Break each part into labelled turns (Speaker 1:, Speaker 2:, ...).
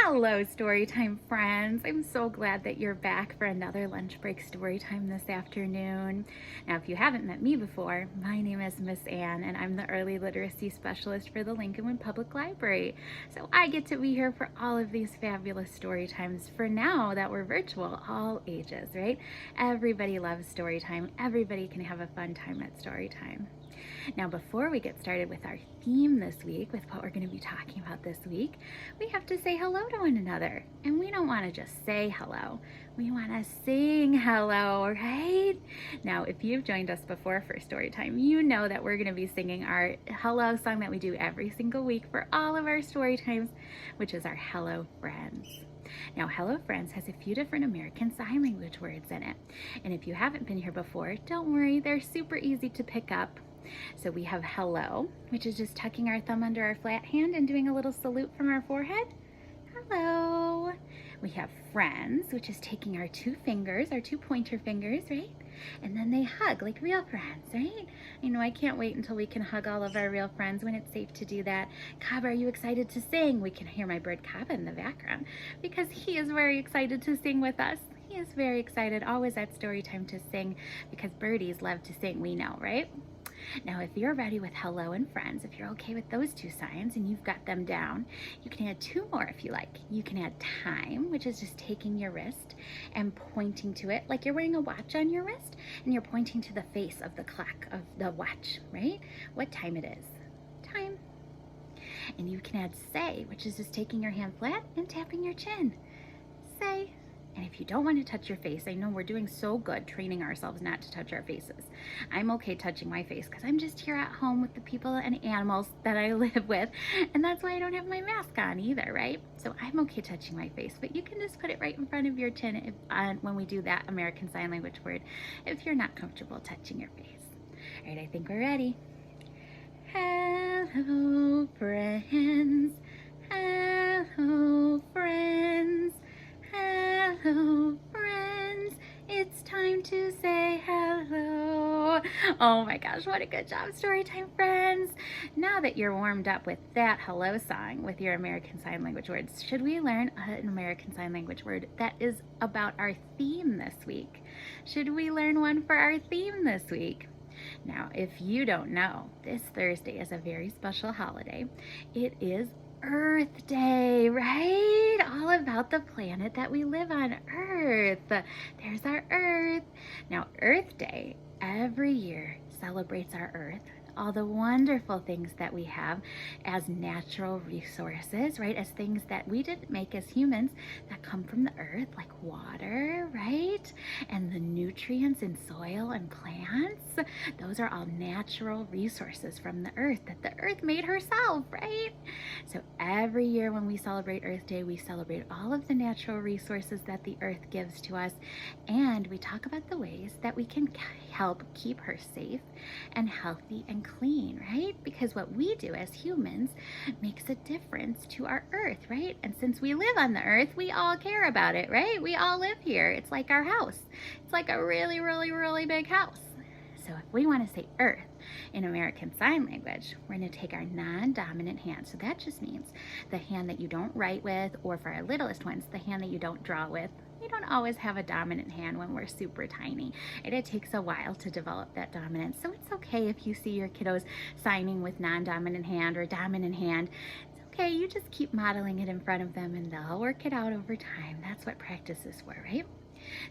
Speaker 1: Hello, Storytime friends. I'm so glad that you're back for another lunch break Storytime this afternoon. Now, if you haven't met me before, my name is Miss Ann, and I'm the Early Literacy Specialist for the Lincolnwood Public Library. So I get to be here for all of these fabulous Storytimes for now that we're virtual, all ages, right? Everybody loves Storytime. Everybody can have a fun time at Storytime. Now, before we get started with our theme this week, with what we're going to be talking about this week, we have to say hello to one another. And we don't want to just say hello. We want to sing hello, right? Now, if you've joined us before for Storytime, you know that we're going to be singing our hello song that we do every single week for all of our Storytimes, which is our Hello Friends. Now, Hello Friends has a few different American Sign Language words in it. And if you haven't been here before, don't worry, they're super easy to pick up. So we have hello, which is just tucking our thumb under our flat hand and doing a little salute from our forehead. Hello. We have friends, which is taking our two fingers, our two pointer fingers, right? And then they hug like real friends, right? You know, I can't wait until we can hug all of our real friends when it's safe to do that. Cobb, are you excited to sing? We can hear my bird Cobb in the background because he is very excited to sing with us. He is very excited, always at Storytime to sing because birdies love to sing, we know, right? Now, if you're ready with hello and friends, if you're okay with those two signs and you've got them down, you can add two more if you like. You can add time, which is just taking your wrist and pointing to it like you're wearing a watch on your wrist and you're pointing to the face of the clock of the watch, right? What time it is. Time. And you can add say, which is just taking your hand flat and tapping your chin. Say. And if you don't want to touch your face, I know we're doing so good training ourselves not to touch our faces. I'm okay touching my face because I'm just here at home with the people and animals that I live with. And that's why I don't have my mask on either, right? So I'm okay touching my face, but you can just put it right in front of your chin when we do that American Sign Language word if you're not comfortable touching your face. All right, I think we're ready. Hello, friends. Hello, friends. Hello, friends. It's time to say hello. Oh my gosh, what a good job, Storytime friends. Now that you're warmed up with that hello song with your American Sign Language words, should we learn an American Sign Language word that is about our theme this week? Should we learn one for our theme this week? Now, if you don't know, this Thursday is a very special holiday. It is Earth Day, right? All about the planet that we live on, Earth. There's our Earth. Now, Earth Day every year celebrates our Earth, all the wonderful things that we have as natural resources, right? As things that we didn't make as humans that come from the earth, like water, right? And the nutrients in soil and plants. Those are all natural resources from the earth that the earth made herself, right? So every year when we celebrate Earth Day, we celebrate all of the natural resources that the earth gives to us. And we talk about the ways that we can help keep her safe and healthy and clean, right? Because what we do as humans makes a difference to our earth, right? And since we live on the earth, we all care about it, right? We all live here. It's like our house. It's like a really, really, really big house. So if we want to say earth in American Sign Language, we're going to take our non-dominant hand. So that just means the hand that you don't write with, or for our littlest ones, the hand that you don't draw with. We don't always have a dominant hand when we're super tiny. It takes a while to develop that dominance. So it's okay if you see your kiddos signing with non-dominant hand or dominant hand. It's okay, you just keep modeling it in front of them and they'll work it out over time. That's what practice is for, right?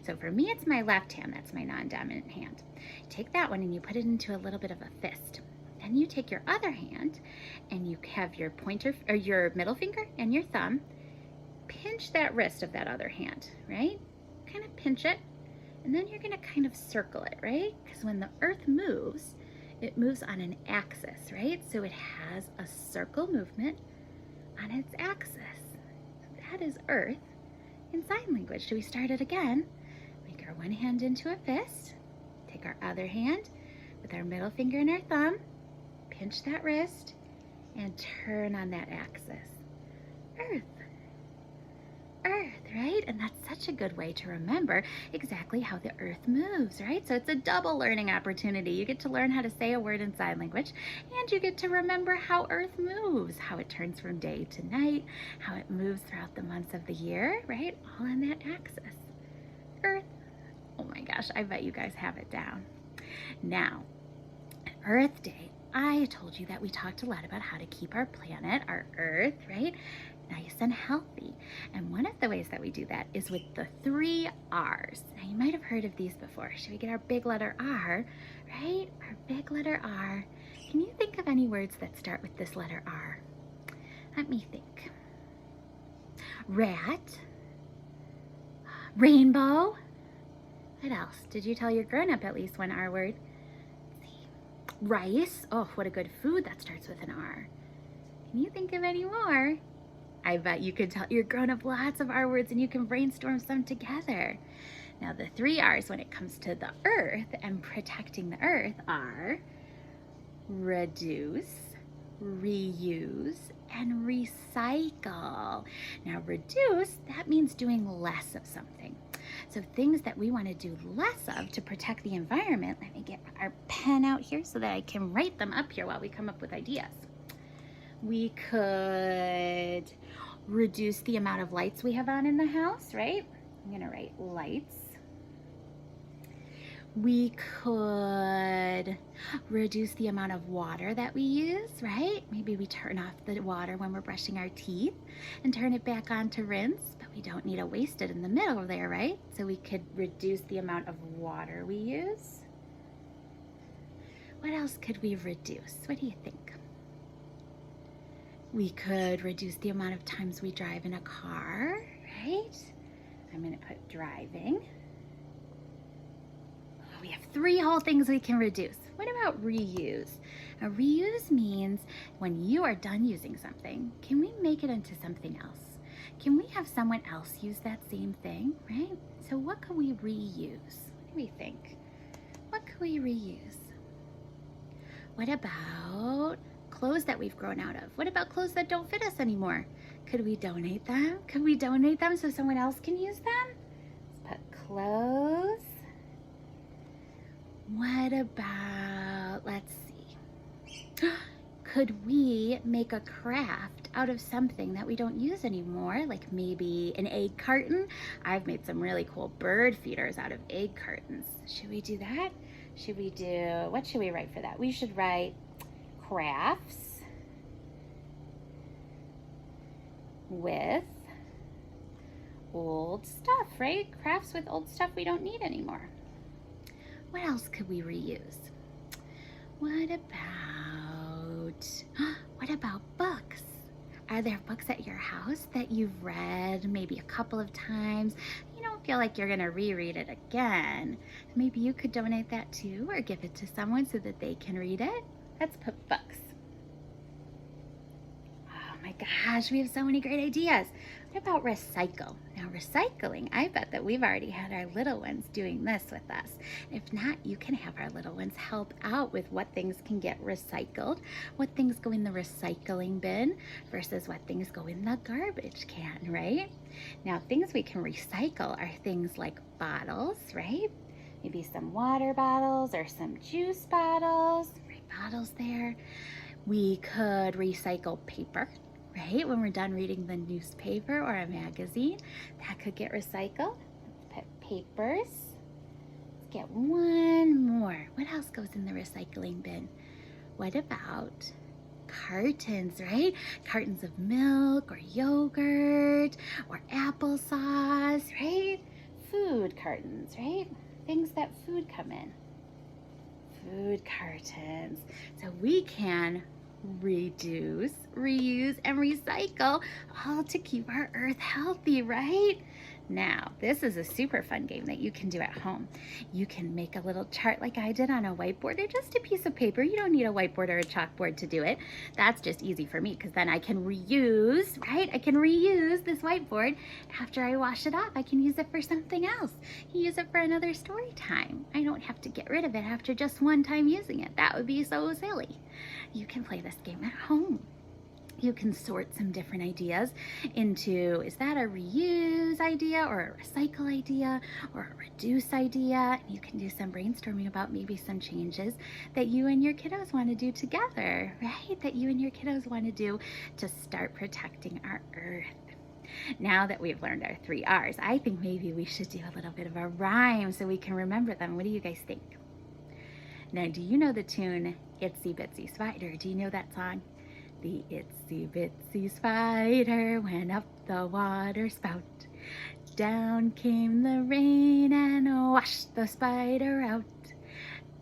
Speaker 1: So for me, it's my left hand. That's my non-dominant hand. Take that one and you put it into a little bit of a fist. Then you take your other hand and you have your pointer or your middle finger and your thumb. Pinch that wrist of that other hand, right? Kind of pinch it, and then you're going to kind of circle it, right? Because when the earth moves, it moves on an axis, right? So it has a circle movement on its axis. So that is earth in sign language. So we start it again. Make our one hand into a fist. Take our other hand with our middle finger and our thumb. Pinch that wrist and turn on that axis. Earth. Earth, right? And that's such a good way to remember exactly how the earth moves, right? So it's a double learning opportunity. You get to learn how to say a word in sign language, and you get to remember how earth moves, how it turns from day to night, how it moves throughout the months of the year, right? All on that axis. Earth. Oh my gosh, I bet you guys have it down. Now, Earth Day, I told you that we talked a lot about how to keep our planet, our Earth, right, nice and healthy. And one of the ways that we do that is with the 3 R's. Now, you might have heard of these before. Should we get our big letter R, right? Our big letter R. Can you think of any words that start with this letter R? Let me think. Rat. Rainbow. What else? Did you tell your grown-up at least one R word? Rice. Oh, what a good food that starts with an R. Can you think of any more? I bet you could tell your grown-up lots of R words and you can brainstorm some together. Now, the 3 R's when it comes to the earth and protecting the earth are reduce, reuse, and recycle. Now, reduce, that means doing less of something. So things that we want to do less of to protect the environment, let me get our pen out here so that I can write them up here while we come up with ideas. We could reduce the amount of lights we have on in the house, right? I'm going to write lights. We could reduce the amount of water that we use, right? Maybe we turn off the water when we're brushing our teeth and turn it back on to rinse, but we don't need to waste it in the middle there, right? So we could reduce the amount of water we use. What else could we reduce? What do you think? We could reduce the amount of times we drive in a car, right? I'm going to put driving. We have 3 whole things we can reduce. What about reuse? Now, reuse means when you are done using something, can we make it into something else? Can we have someone else use that same thing, right? So what can we reuse? What do we think? What can we reuse? What about clothes that we've grown out of? What about clothes that don't fit us anymore? Could we donate them? Could we donate them so someone else can use them? Let's put clothes. What about, let's see, could we make a craft out of something that we don't use anymore? Like maybe an egg carton? I've made some really cool bird feeders out of egg cartons. Should we do that? Should we do, what should we write for that? We should write crafts with old stuff, right? Crafts with old stuff we don't need anymore. What else could we reuse? What about books? Are there books at your house that you've read maybe a couple of times? You don't feel like you're going to reread it again. Maybe you could donate that too, or give it to someone so that they can read it. Let's put books. Oh my gosh, we have so many great ideas. What about recycle? Now, recycling, I bet that we've already had our little ones doing this with us. If not, you can have our little ones help out with what things can get recycled, what things go in the recycling bin versus what things go in the garbage can, right? Now, things we can recycle are things like bottles, right? Maybe some water bottles or some juice bottles, right? Bottles there. We could recycle paper, right? When we're done reading the newspaper or a magazine, that could get recycled. Let's put papers. Let's get one more. What else goes in the recycling bin? What about cartons, right? Cartons of milk or yogurt or applesauce, right? Food cartons, right? Things that food come in. Food cartons. So we can reduce, reuse, and recycle, all to keep our earth healthy, right? Now, this is a super fun game that you can do at home. You can make a little chart like I did on a whiteboard or just a piece of paper. You don't need a whiteboard or a chalkboard to do it. That's just easy for me because then I can reuse, right? I can reuse this whiteboard. After I wash it off, I can use it for something else. Use it for another story time. I don't have to get rid of it after just one time using it. That would be so silly. You can play this game at home. You can sort some different ideas into, is that a reuse idea or a recycle idea or a reduce idea? You can do some brainstorming about maybe some changes that you and your kiddos want to do together, right? That you and your kiddos want to do to start protecting our earth. Now that we've learned our 3 R's, I think maybe we should do a little bit of a rhyme so we can remember them. What do you guys think? Now, do you know the tune Itsy Bitsy Spider? Do you know that song? The itsy bitsy spider went up the water spout. Down came the rain and washed the spider out.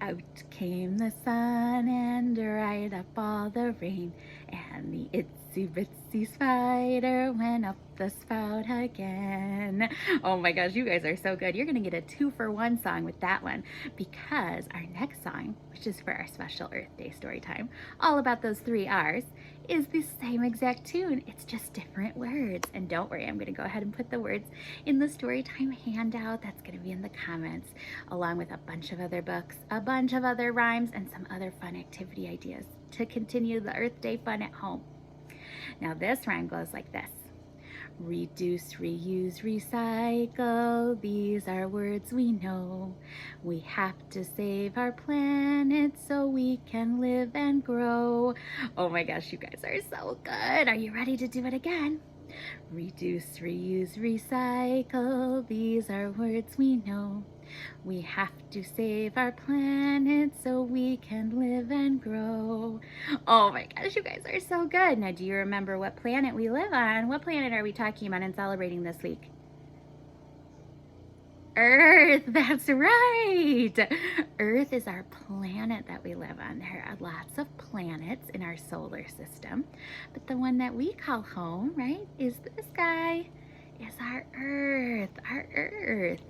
Speaker 1: Out came the sun and dried up all the rain. And the itsy bitsy spider went up the spout again. Oh my gosh, you guys are so good. You're gonna get a 2-for-1 song with that one, because our next song, which is for our special Earth Day story time, all about those 3 R's, is the same exact tune. It's just different words. And don't worry, I'm gonna go ahead and put the words in the Storytime handout. That's gonna be in the comments, along with a bunch of other books, a bunch of other rhymes, and some other fun activity ideas to continue the Earth Day fun at home. Now this rhyme goes like this. Reduce, reuse, recycle, these are words we know. We have to save our planet so we can live and grow. Oh my gosh, you guys are so good. Are you ready to do it again? Reduce, reuse, recycle, these are words we know. We have to save our planet so we can live and grow. Oh my gosh, you guys are so good. Now, do you remember what planet we live on? What planet are we talking about and celebrating this week? Earth, that's right. Earth is our planet that we live on. There are lots of planets in our solar system, but the one that we call home, right, is this guy, is our Earth, our Earth.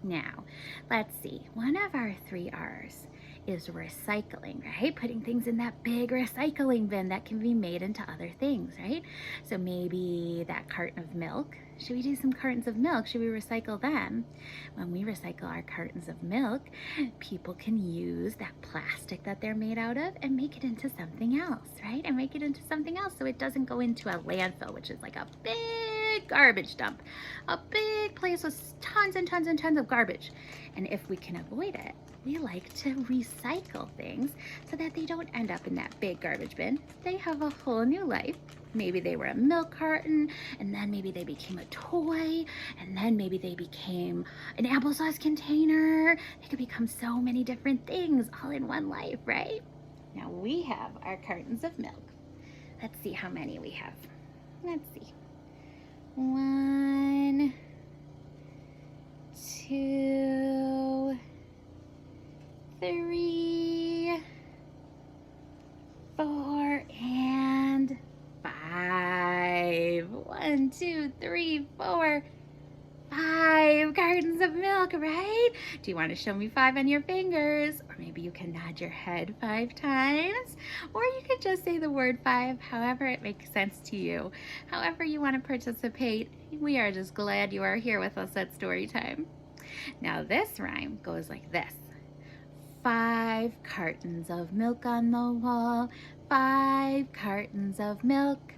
Speaker 1: Now, let's see, one of our 3 R's is recycling, right? Putting things in that big recycling bin that can be made into other things, right? So maybe that carton of milk, should we do some cartons of milk? Should we recycle them? When we recycle our cartons of milk, people can use that plastic that they're made out of and make it into something else, right? And make it into something else so it doesn't go into a landfill, which is like a big garbage dump, a big place with tons and tons and tons of garbage. And if we can avoid it, we like to recycle things so that they don't end up in that big garbage bin. They have a whole new life. Maybe they were a milk carton, and then maybe they became a toy, and then maybe they became an applesauce container. They could become so many different things all in one life, right? Now we have our cartons of milk. Let's see how many we have. Let's see. 1, 2, 3, 4, and 5. 1, 2, 3, 4, 5 cartons of milk, right? Do you want to show me 5 on your fingers? Or maybe you can nod your head 5 times. Or you could just say the word 5, however it makes sense to you. However you want to participate, we are just glad you are here with us at Storytime. Now this rhyme goes like this. 5 cartons of milk on the wall, 5 cartons of milk.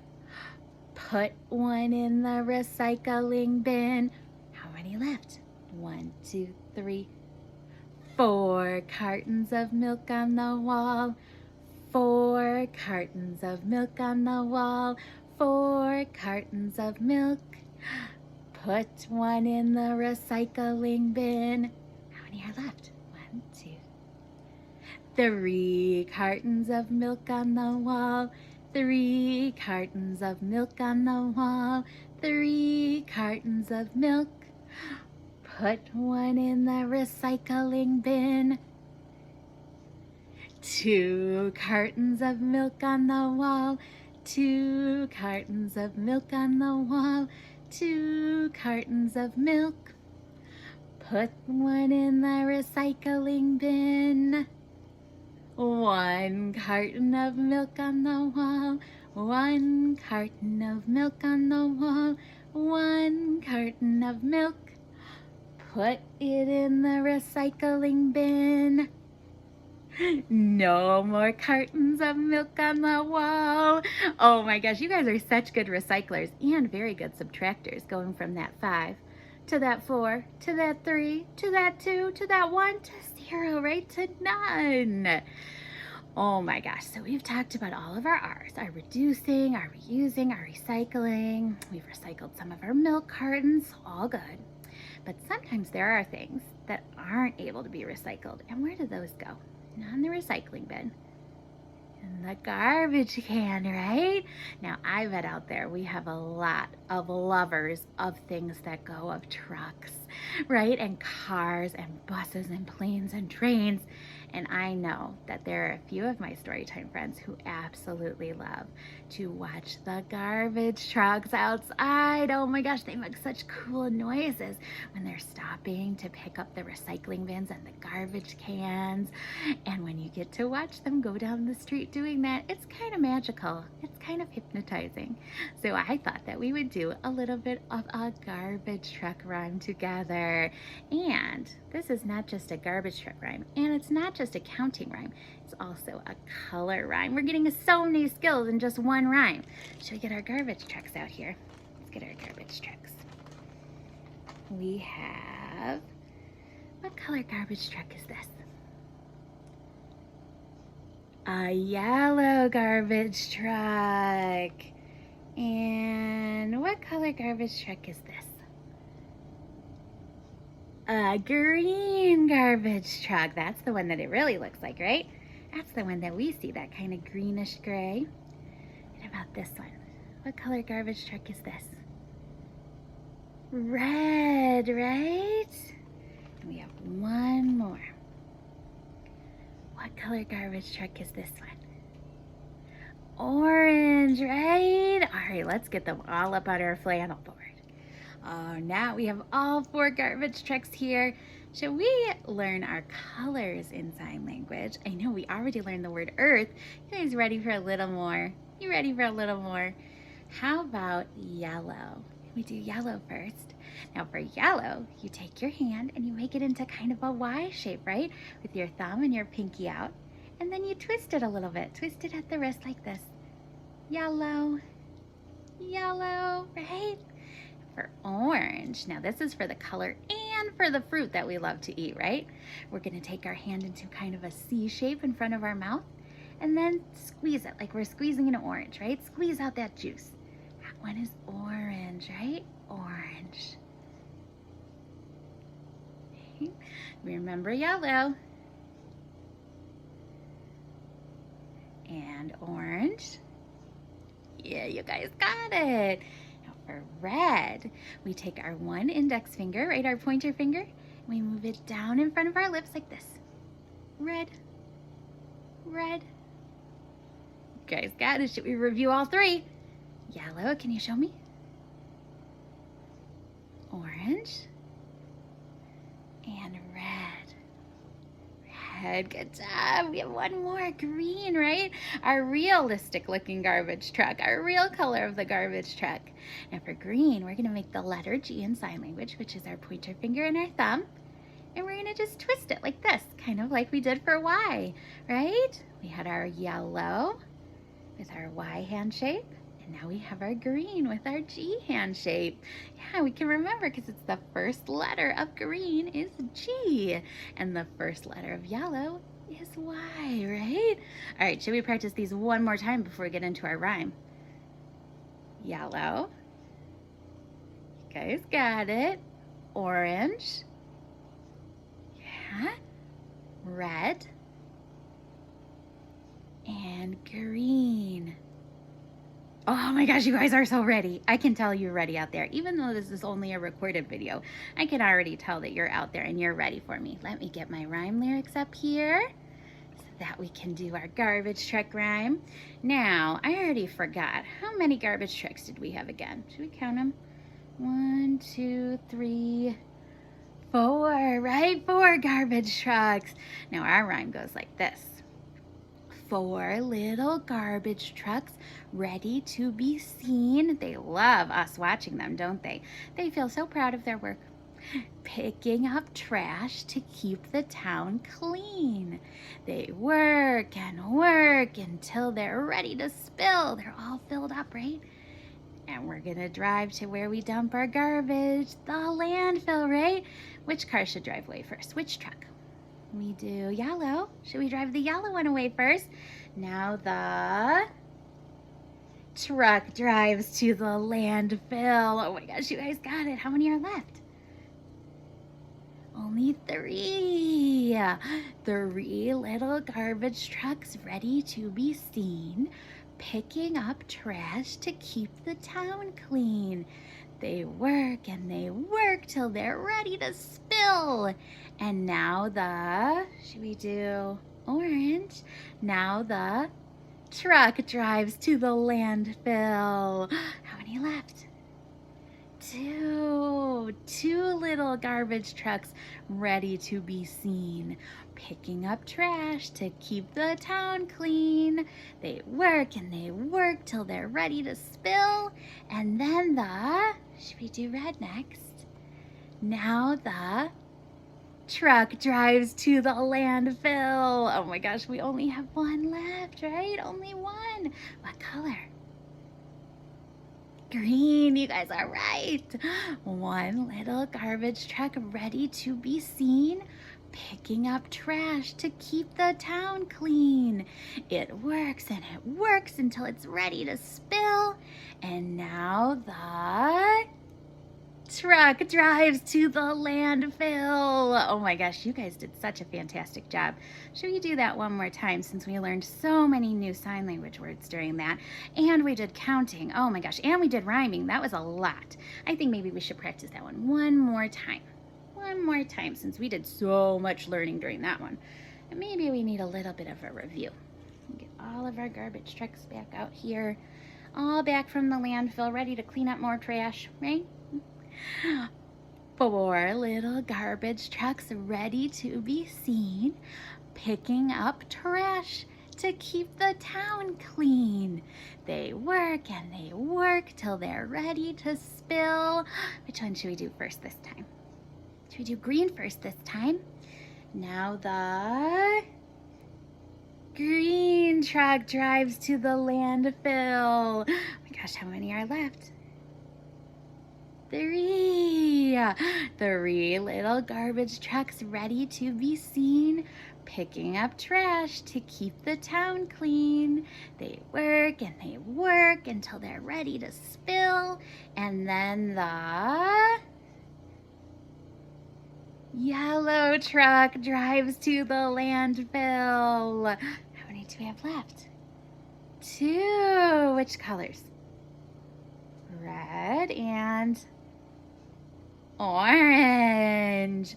Speaker 1: Put 1 in the recycling bin. How many left? 1, 2, 3, 4 cartons of milk on the wall, 4 cartons of milk on the wall, 4 cartons of milk. Put 1 in the recycling bin. How many are left? 1, 2, 3 cartons of milk on the wall, 3 cartons of milk on the wall, 3 cartons of milk. Put 1 in the recycling bin. 2 cartons of milk on the wall, 2 cartons of milk on the wall, 2 cartons of milk. Put 1 in the recycling bin. 1 carton of milk on the wall, 1 carton of milk on the wall, 1 carton of milk. Put it in the recycling bin. No more cartons of milk on the wall. Oh my gosh, you guys are such good recyclers and very good subtractors, going from that 5 to that 4 to that 3 to that 2 to that 1 to 0, right to none. Oh my gosh, so we've talked about all of our R's, our reducing, our reusing, our recycling. We've recycled some of our milk cartons, all good. But sometimes there are things that aren't able to be recycled. And where do those go? Not in the recycling bin, in the garbage can, right? Now, I bet out there we have a lot of lovers of things that go, of trucks, right? And cars and buses and planes and trains. And I know that there are a few of my Storytime friends who absolutely love to watch the garbage trucks outside. Oh my gosh, they make such cool noises when they're stopping to pick up the recycling bins and the garbage cans. And when you get to watch them go down the street doing that, it's kind of magical. It's kind of hypnotizing. So I thought that we would do a little bit of a garbage truck rhyme together. And this is not just a garbage truck rhyme, and it's not just a counting rhyme, it's also a color rhyme. We're getting so many skills in just one rhyme. Should we get our garbage trucks out here? Let's get our garbage trucks. We have, what color garbage truck is this? A yellow garbage truck. And what color garbage truck is this? A green garbage truck. That's the one that it really looks like, right? That's the one that we see, that kind of greenish gray. What about this one? What color garbage truck is this? Red, right? And we have one more. What color garbage truck is this one? Orange, right? All right, let's get them all up on our flannel board. Now we have all 4 garbage trucks here. Should we learn our colors in sign language? I know we already learned the word earth. You guys ready for a little more? You ready for a little more? How about yellow? We do yellow first. Now for yellow, you take your hand and you make it into kind of a Y shape, right? With your thumb and your pinky out. And then you twist it a little bit. Twist it at the wrist like this. Yellow, yellow, right? For orange, now this is for the color and for the fruit that we love to eat, right? We're gonna take our hand into kind of a C shape in front of our mouth and then squeeze it like we're squeezing an orange, right? Squeeze out that juice. That one is orange, right? Orange. Okay. Remember yellow. And orange. Yeah, you guys got it. For red, we take our one index finger, right, our pointer finger, and we move it down in front of our lips like this. Red, red. You guys got it. Should we review all 3? Yellow, can you show me? Orange, and red. Good job. We have one more. Green, right? Our realistic looking garbage truck, our real color of the garbage truck. Now for green, we're going to make the letter G in sign language, which is our pointer finger and our thumb. And we're going to just twist it like this, kind of like we did for Y, right? We had our yellow with our Y hand shape. And now we have our green with our G hand shape. Yeah, we can remember because it's the first letter of green is G. And the first letter of yellow is Y, right? All right, should we practice these one more time before we get into our rhyme? Yellow. You guys got it. Orange. Yeah. Red. And green. Oh my gosh, you guys are so ready. I can tell you're ready out there. Even though this is only a recorded video, I can already tell that you're out there and you're ready for me. Let me get my rhyme lyrics up here so that we can do our garbage truck rhyme. Now, I already forgot. How many garbage trucks did we have again? Should we count them? 1, 2, 3, 4, right? 4 garbage trucks. Now, our rhyme goes like this. 4 little garbage trucks ready to be seen. They love us watching them, don't they? They feel so proud of their work. picking up trash to keep the town clean. They work and work until they're ready to spill. They're all filled up, right? And we're gonna drive to where we dump our garbage, the landfill, right? Which car should drive away first? Which truck? We do yellow. Should we drive the yellow one away first? Now the truck drives to the landfill. Oh my gosh, you guys got it. How many are left? Only 3. 3 little garbage trucks ready to be seen, picking up trash to keep the town clean. They work and they work till they're ready to spill. And now should we do orange? Now the truck drives to the landfill. How many left? 2. 2 little garbage trucks ready to be seen, picking up trash to keep the town clean. They work and they work till they're ready to spill. And then should we do red next? Now the truck drives to the landfill. Oh my gosh, we only have 1 left, right? Only 1. What color? Green. You guys are right. 1 little garbage truck ready to be seen, picking up trash to keep the town clean. It works and it works until it's ready to spill. And now the truck drives to the landfill. Oh my gosh, you guys did such a fantastic job. Should we do that one more time, since we learned so many new sign language words during that? And we did counting. Oh my gosh, and we did rhyming. That was a lot. I think maybe we should practice that one more time. One more time, since we did so much learning during that one. And maybe we need a little bit of a review. Get all of our garbage trucks back out here, all back from the landfill, ready to clean up more trash, right? 4 little garbage trucks ready to be seen, picking up trash to keep the town clean. They work and they work till they're ready to spill. Which one should we do first this time? Should we do green first this time? Now the green truck drives to the landfill. Oh my gosh, how many are left? 3. 3 little garbage trucks ready to be seen, picking up trash to keep the town clean. They work and they work until they're ready to spill. And then the yellow truck drives to the landfill. How many do we have left? 2. Which colors? Red and orange.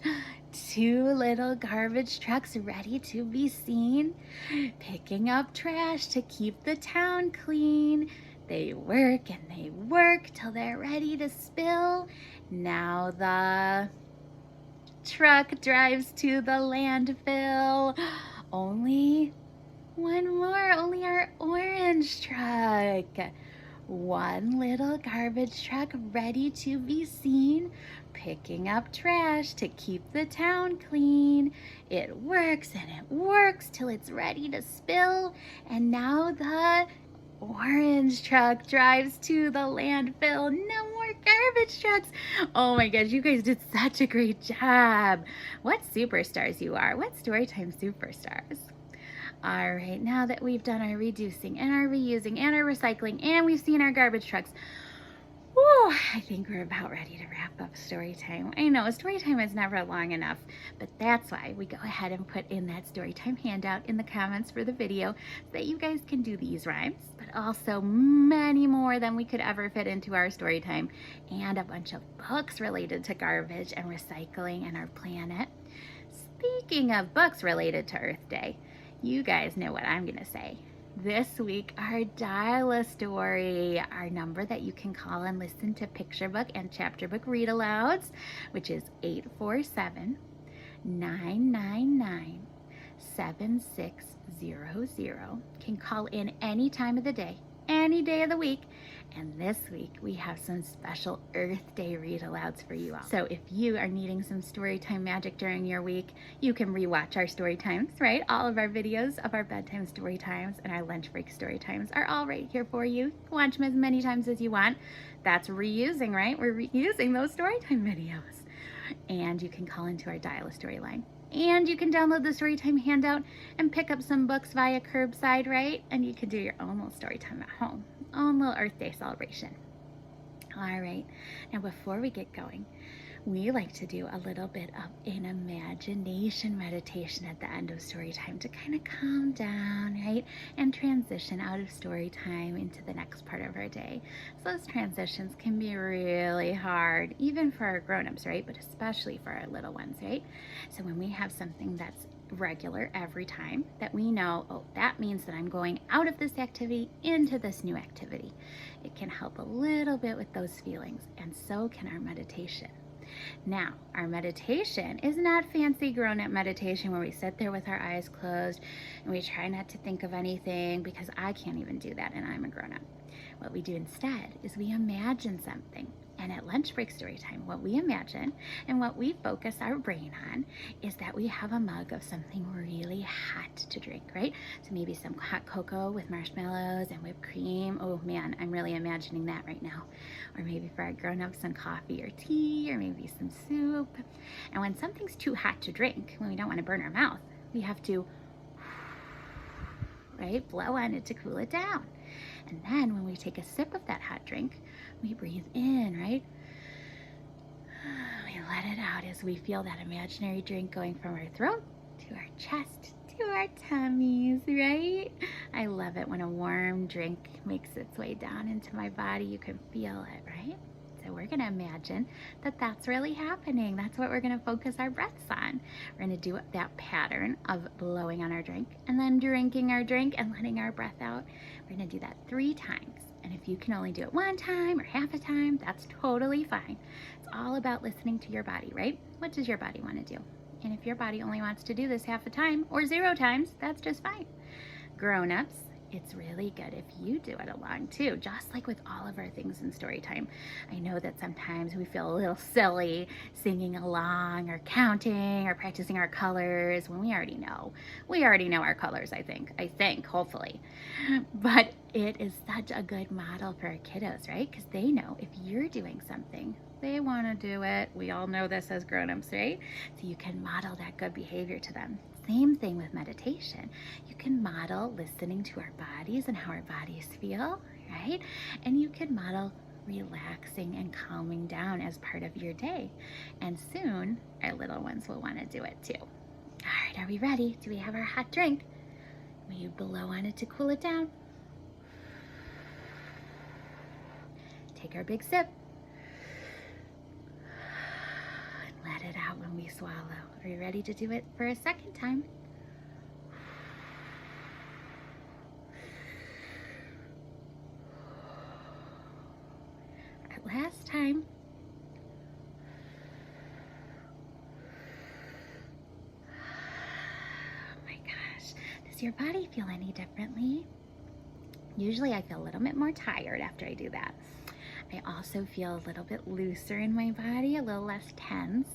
Speaker 1: 2 little garbage trucks ready to be seen, picking up trash to keep the town clean. They work and they work till they're ready to spill. Now the truck drives to the landfill. Only 1 more, only our orange truck. 1 little garbage truck ready to be seen, picking up trash to keep the town clean. It works and it works till it's ready to spill. And now the orange truck drives to the landfill. No more garbage trucks. Oh my gosh, you guys did such a great job. What superstars you are. What Storytime superstars. All right, now that we've done our reducing and our reusing and our recycling and we've seen our garbage trucks, whew, I think we're about ready to wrap up Storytime. I know, Storytime is never long enough, but that's why we go ahead and put in that Storytime handout in the comments for the video so that you guys can do these rhymes, but also many more than we could ever fit into our Storytime, and a bunch of books related to garbage and recycling and our planet. Speaking of books related to Earth Day, you guys know what I'm gonna say. This week, our dial-a-story, our number that you can call and listen to picture book and chapter book read-alouds, which is 847-999-7600. Can call in any time of the day, any day of the week, And this week we have some special Earth Day read-alouds for you all. So if you are needing some storytime magic during your week, you can rewatch our story times, right? All of our videos of our bedtime story times and our lunch break story times are all right here for you. Watch them as many times as you want. That's reusing, right? We're reusing those storytime videos. And you can call into our Dial a Story line. And you can download the Storytime handout and pick up some books via curbside, right? And you can do your own little Storytime at home. Own little Earth Day celebration. All right, now before we get going, we like to do a little bit of an imagination meditation at the end of story time to kind of calm down, right? And transition out of story time into the next part of our day. So those transitions can be really hard, even for our grown-ups, right? But especially for our little ones, right? So when we have something that's regular every time that we know, oh, that means that I'm going out of this activity into this new activity. It can help a little bit with those feelings, and so can our meditation. Now, our meditation is not fancy grown-up meditation where we sit there with our eyes closed and we try not to think of anything, because I can't even do that and I'm a grown-up. What we do instead is we imagine something. And at lunch break story time, what we imagine and what we focus our brain on is that we have a mug of something really hot to drink, right? So maybe some hot cocoa with marshmallows and whipped cream. Oh man, I'm really imagining that right now. Or maybe for our grown-ups, some coffee or tea, or maybe some soup. And when something's too hot to drink, when we don't want to burn our mouth, we have to, right, blow on it to cool it down. And then when we take a sip of that hot drink, we breathe in, right? We let it out as we feel that imaginary drink going from our throat to our chest to our tummies, right? I love it when a warm drink makes its way down into my body. You can feel it, right? So we're going to imagine that that's really happening. That's what we're going to focus our breaths on. We're going to do that pattern of blowing on our drink and then drinking our drink and letting our breath out. We're going to do that 3 times. And if you can only do it 1 time or half a time, that's totally fine. It's all about listening to your body, right? What does your body want to do? And if your body only wants to do this half a time or 0 times, that's just fine. Grown-ups, it's really good if you do it along too, just like with all of our things in story time. I know that sometimes we feel a little silly singing along or counting or practicing our colors when we already know. We already know our colors, I think, hopefully. But it is such a good model for our kiddos, right? Because they know if you're doing something, they want to do it. We all know this as grown-ups, right? So you can model that good behavior to them. Same thing with meditation. You can model listening to our bodies and how our bodies feel, right? And you can model relaxing and calming down as part of your day. And soon, our little ones will want to do it too. All right, are we ready? Do we have our hot drink? Will you blow on it to cool it down? Take our big sip. Let it out when we swallow. Are you ready to do it for a second time? Our last time. Oh my gosh. Does your body feel any differently? Usually I feel a little bit more tired after I do that. I also feel a little bit looser in my body, a little less tense.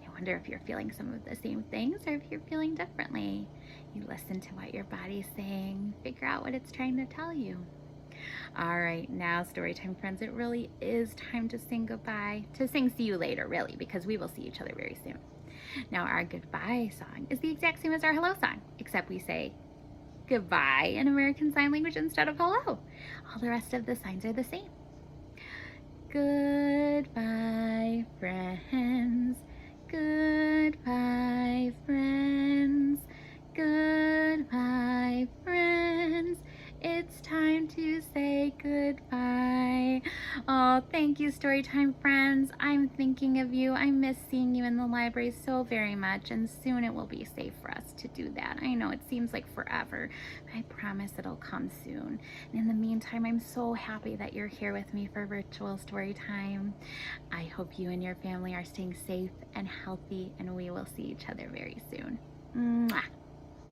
Speaker 1: I wonder if you're feeling some of the same things or if you're feeling differently. You listen to what your body's saying, figure out what it's trying to tell you. All right, now Storytime friends, it really is time to sing goodbye, to sing see you later, really, because we will see each other very soon. Now our goodbye song is the exact same as our hello song, except we say goodbye in American Sign Language instead of hello. All the rest of the signs are the same. Goodbye, friends. Goodbye, friends. Goodbye, friends. It's time to say goodbye. Oh, thank you, Storytime friends. I'm thinking of you. I miss seeing you in the library so very much, and soon it will be safe for us to do that. I know it seems like forever, but I promise it'll come soon. And in the meantime, I'm so happy that you're here with me for virtual Storytime. I hope you and your family are staying safe and healthy, and we will see each other very soon. Mwah.